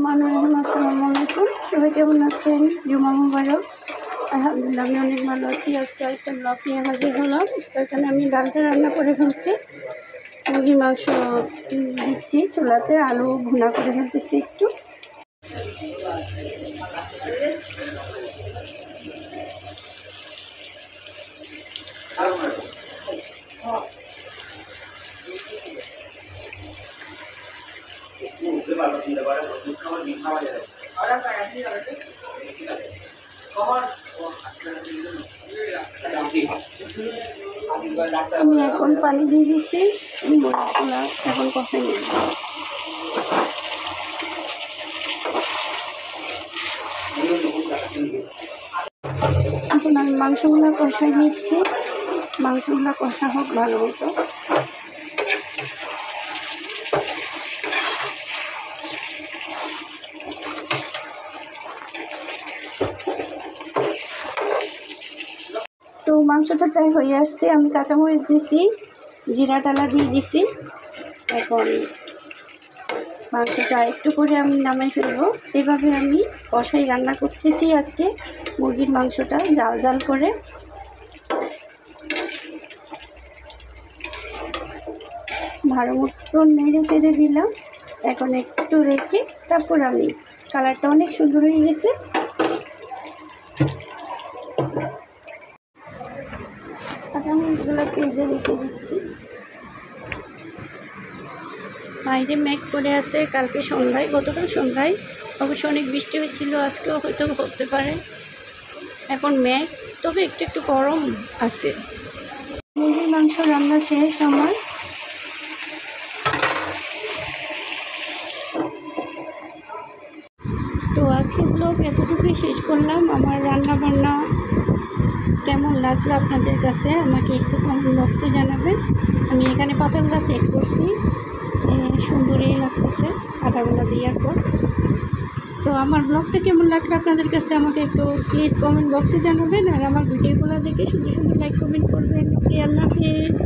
আসসালামু আলাইকুম, সবাই কেমন আছেন? জুমা মুবারক। আলহামদুলিল্লাহ আমি অনেক ভালো আছি। আজকে একটা ব্লগ নিয়ে হাজির হলাম। তো এখানে আমি ডালটা রান্না করে ফেলছি, মুরগির মাংস দিচ্ছি চুলাতে, আলু ভুনা করে ফেলতেছি একটু। আমি এখন পানি দিয়ে দিচ্ছি, মশলা এখন কষাই নিয়ে এখন আমি মাংসগুলো কষাই নিচ্ছি। মাংসগুলো কষা হোক ভালো মতো। তো মাংসটা প্রায় হয়ে আসছে, আমি কাঁচামরিচ দিছি, জিরা টালা দিয়ে দিছি। এখন মাংসটা একটু করে আমি নামাই ফেলবো। এভাবে আমি কষাই রান্না করতেছি আজকে মুরগির মাংসটা, জাল জাল করে। ভালো মতো নেড়ে চেড়ে দিলাম। এখন একটু রেখে তারপর আমি, কালারটা অনেক সুন্দর হয়ে গেছে। কাঁচামরিচগুলো পেঁজে রেখে দিচ্ছি। বাইরে মেঘ করে আছে, কালকে সন্ধ্যায়, গতকাল সন্ধ্যায় অবশ্য অনেক বৃষ্টি হয়েছিল, আজকেও হয়তো হতে পারে। এখন মেঘ, তবে একটু একটু গরম আছে। মুরগির মাংস রান্না শেষ আমার। তো আজকে ব্লগ এতটুকুই শেষ করলাম। আমার রান্না বান্না কেমন লাগলো আপনাদের কাছে আমাকে একটু কমেন্ট বক্সে জানাবেন। আমি এখানে পাতাগুলো সেট করছি, সুন্দরই লাগতেছে পাতাগুলো দেওয়ার পর। তো আমার ব্লগটা কেমন লাগলো আপনাদের কাছে আমাকে একটু প্লিজ কমেন্ট বক্সে জানাবেন। আর আমার ভিডিওগুলো দেখে সুন্দর সুন্দর লাইক কমেন্ট করবেন। ওকে, আল্লাহ হাফেজ।